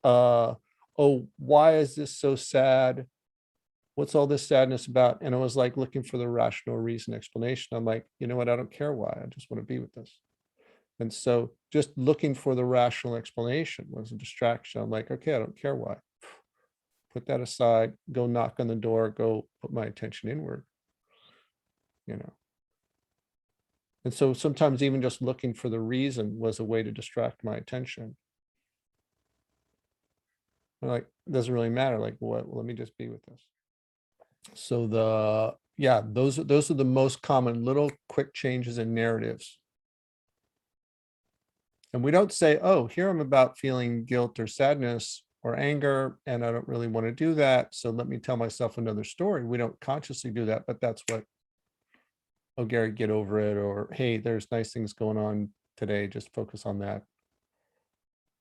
oh, why is this so sad? What's all this sadness about? And I was like looking for the rational reason explanation. I'm like, you know what? I don't care why. I just want to be with this. And so just looking for the rational explanation was a distraction. I'm like, okay, I don't care why. Put that aside, go knock on the door, go put my attention inward, you know. And so sometimes even just looking for the reason was a way to distract my attention. I'm like, it doesn't really matter. Like, what? Well, let me just be with this. So those are the most common little quick changes in narratives. And we don't say, oh, here I'm about feeling guilt or sadness or anger, and I don't really want to do that. So let me tell myself another story. We don't consciously do that, but that's what, oh, Gary, get over it. Or, hey, there's nice things going on today. Just focus on that.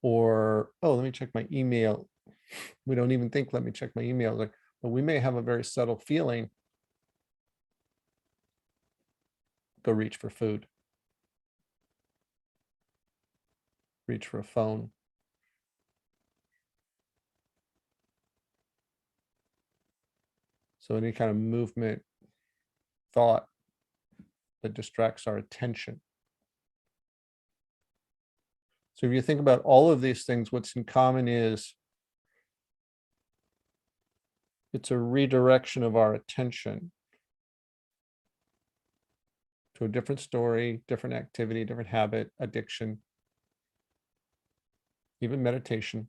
Or, oh, let me check my email. We don't even think, let me check my email. Like, but we may have a very subtle feeling. Go reach for food. Reach for a phone. So any kind of movement, thought that distracts our attention. So if you think about all of these things, what's in common is it's a redirection of our attention to a different story, different activity, different habit, addiction, even meditation.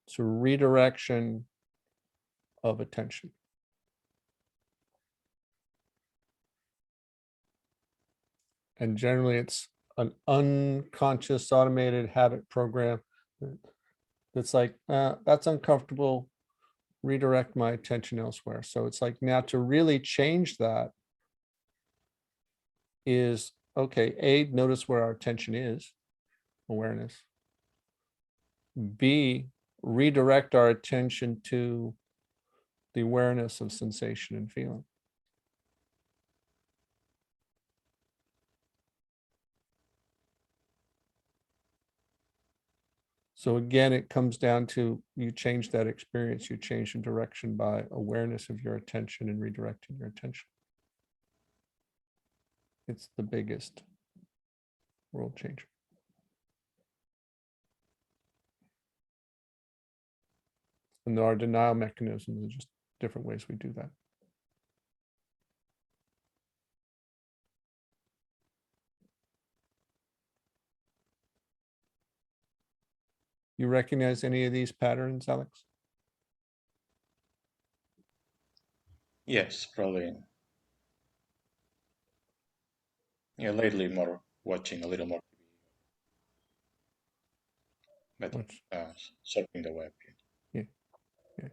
It's a redirection of attention. And generally it's an unconscious automated habit program that's like, that's uncomfortable, redirect my attention elsewhere. So it's like, now to really change that is, okay, A, notice where our attention is, awareness. B, redirect our attention to the awareness of sensation and feeling. So again, it comes down to you change that experience, you change the direction by awareness of your attention and redirecting your attention. It's the biggest world changer. And there are denial mechanisms and just different ways we do that. You recognize any of these patterns, Alex? Yes, probably. Yeah, lately more watching a little more TV, but surfing the web. Yeah, yeah,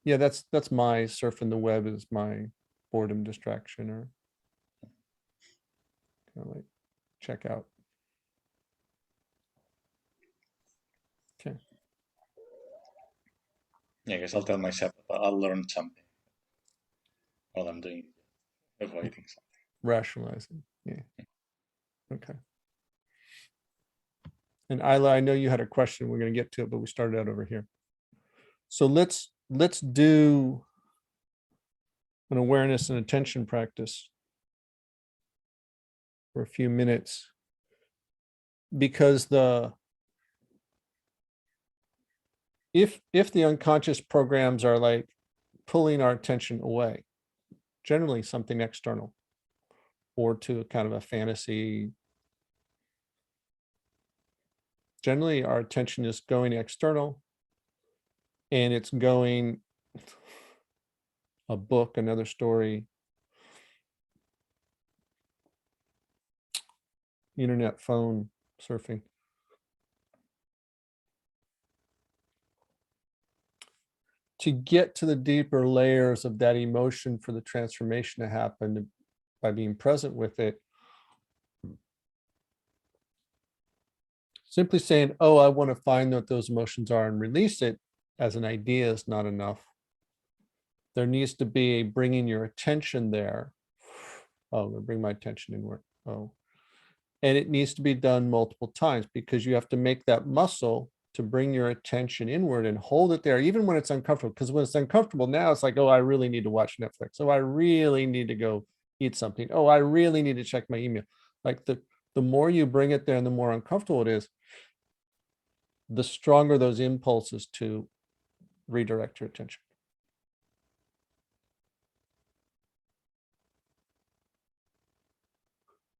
yeah. That's my surfing the web is my boredom distraction, or kind of like check out. Okay. Yeah, I guess I'll tell myself I'll learn something while I'm doing avoiding something. Rationalizing. Yeah. Okay. And Isla, I know you had a question. We're going to get to it, but we started out over here. So let's do an awareness and attention practice for a few minutes, because if the unconscious programs are like pulling our attention away, generally something external or to a kind of a fantasy, generally our attention is going external, and it's going a book, another story, internet, phone, surfing. To get to the deeper layers of that emotion for the transformation to happen by being present with it, simply saying, oh, I want to find what those emotions are and release it as an idea is not enough. There needs to be a bringing your attention there. Oh, I'm going to bring my attention inward. Oh, And it needs to be done multiple times because you have to make that muscle to bring your attention inward and hold it there, even when it's uncomfortable. Because when it's uncomfortable now, it's like, oh, I really need to watch Netflix. Oh, I really need to go eat something. Oh, I really need to check my email. Like the more you bring it there and the more uncomfortable it is, the stronger those impulses to redirect your attention.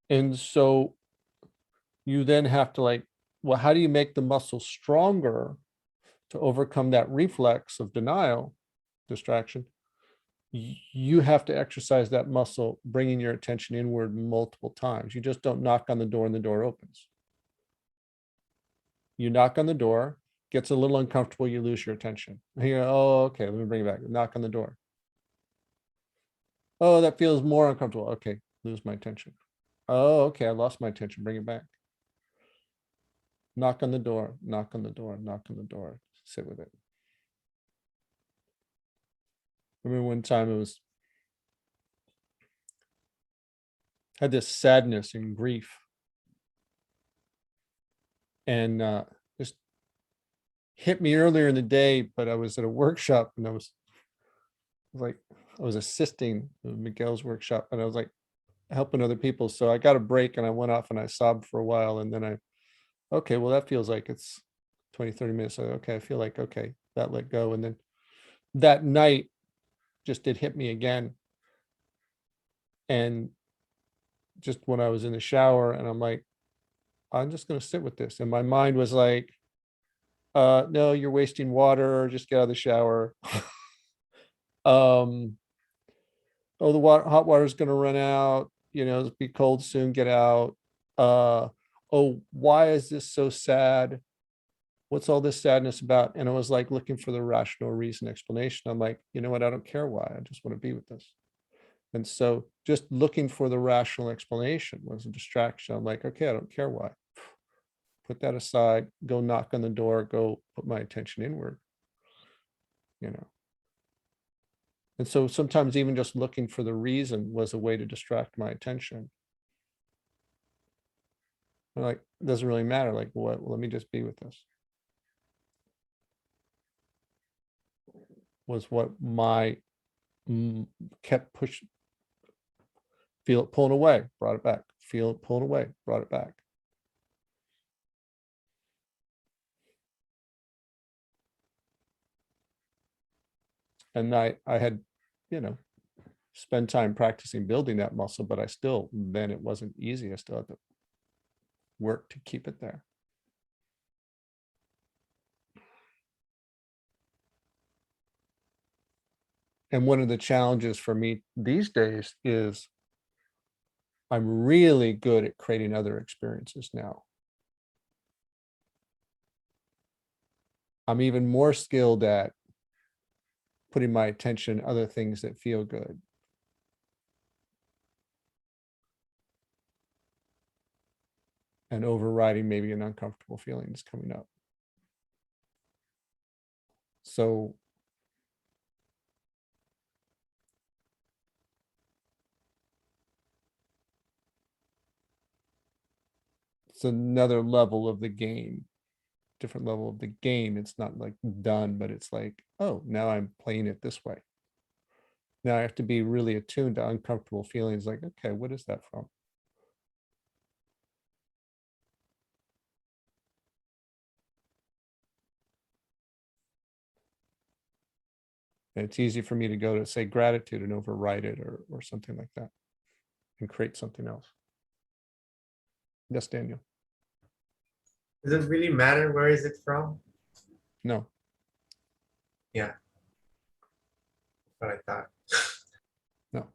And so you then have to like, well, how do you make the muscle stronger to overcome that reflex of denial, distraction? You have to exercise that muscle, bringing your attention inward multiple times. You just don't knock on the door and the door opens. You knock on the door, gets a little uncomfortable, you lose your attention. And you go, oh, okay, let me bring it back. Knock on the door. Oh, that feels more uncomfortable. Okay, lose my attention. Oh, okay, I lost my attention. Bring it back. Knock on the door, knock on the door, knock on the door. Sit with it. I remember one time it was, had this sadness and grief. And just hit me earlier in the day, but I was at a workshop and I was like, I was assisting Miguel's workshop and I was like helping other people. So I got a break and I went off and I sobbed for a while. And then okay, well, that feels like it's 20, 30 minutes. So, okay, I feel like, okay, that let go. And then that night just it hit me again. And just when I was in the shower and I'm like, I'm just going to sit with this. And my mind was like, no, you're wasting water. Just get out of the shower. Oh, the hot water is going to run out. It'll be cold soon. Get out. Oh, why is this so sad? What's all this sadness about? And I was like looking for the rational reason explanation. I'm like, you know what? I don't care why. I just want to be with this. And so just looking for the rational explanation was a distraction. I'm like, okay, I don't care why. Put that aside, go knock on the door, go put my attention inward. And so sometimes even just looking for the reason was a way to distract my attention. I'm like, it doesn't really matter. Like, what? Well, let me just be with this. Was what my kept pushing. Feel it pulling away, brought it back. Feel it pulling away, brought it back. And I had, spend time practicing building that muscle, but then it wasn't easy. I still had to work to keep it there. And one of the challenges for me these days is I'm really good at creating other experiences now. I'm even more skilled at putting my attention on other things that feel good. And overriding maybe an uncomfortable feeling that's coming up. So it's another level of the game, different level of the game. It's not like done, but it's like, oh, now I'm playing it this way. Now I have to be really attuned to uncomfortable feelings like, okay, what is that from? And it's easy for me to go to say gratitude and override it or something like that and create something else. Yes, Daniel. Does it really matter where is it from? No. Yeah. What I thought. No.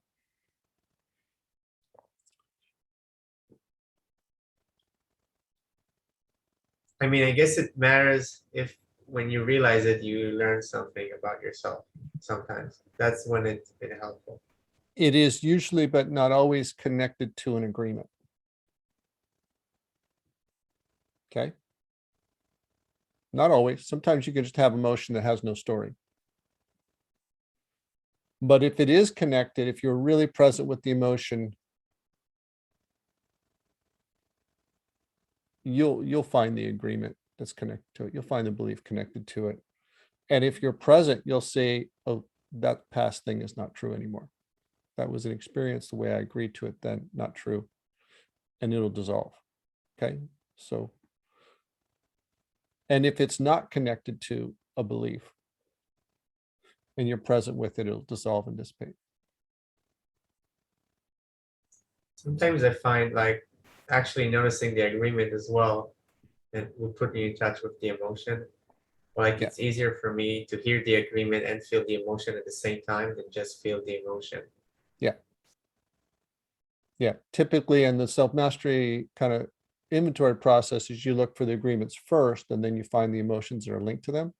I mean, I guess it matters if when you realize it, you learn something about yourself. Sometimes that's when it's been helpful. It is usually, but not always connected to an agreement. Okay. Not always. Sometimes you can just have emotion that has no story. But if it is connected, if you're really present with the emotion, you'll find the agreement that's connected to it. You'll find the belief connected to it. And if you're present, you'll say, oh, that past thing is not true anymore. That was an experience, the way I agreed to it then, not true. And it'll dissolve. Okay, so. And if it's not connected to a belief and you're present with it, it'll dissolve and dissipate. Sometimes I find like actually noticing the agreement as well, and will put me in touch with the emotion. Like Yeah. it's easier for me to hear the agreement and feel the emotion at the same time than just feel the emotion. Yeah, typically in the self-mastery kind of inventory process is you look for the agreements first, and then you find the emotions that are linked to them.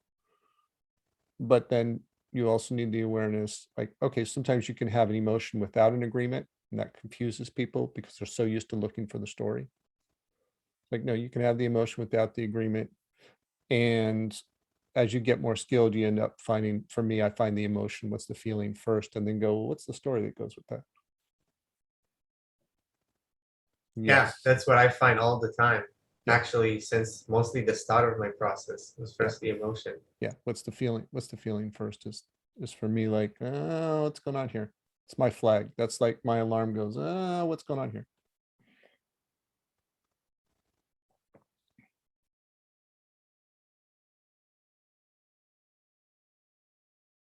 But then you also need the awareness, like, okay, sometimes you can have an emotion without an agreement, and that confuses people because they're so used to looking for the story. Like, no, you can have the emotion without the agreement. And as you get more skilled, you end up finding, for me, I find the emotion, what's the feeling first, and then go, well, what's the story that goes with that? Yeah, Yes. that's what I find all the time. Yeah. Actually, since mostly the start of my process was first the emotion. Yeah, what's the feeling? What's the feeling first is for me like, oh, what's going on here? It's my flag. That's like my alarm goes, what's going on here?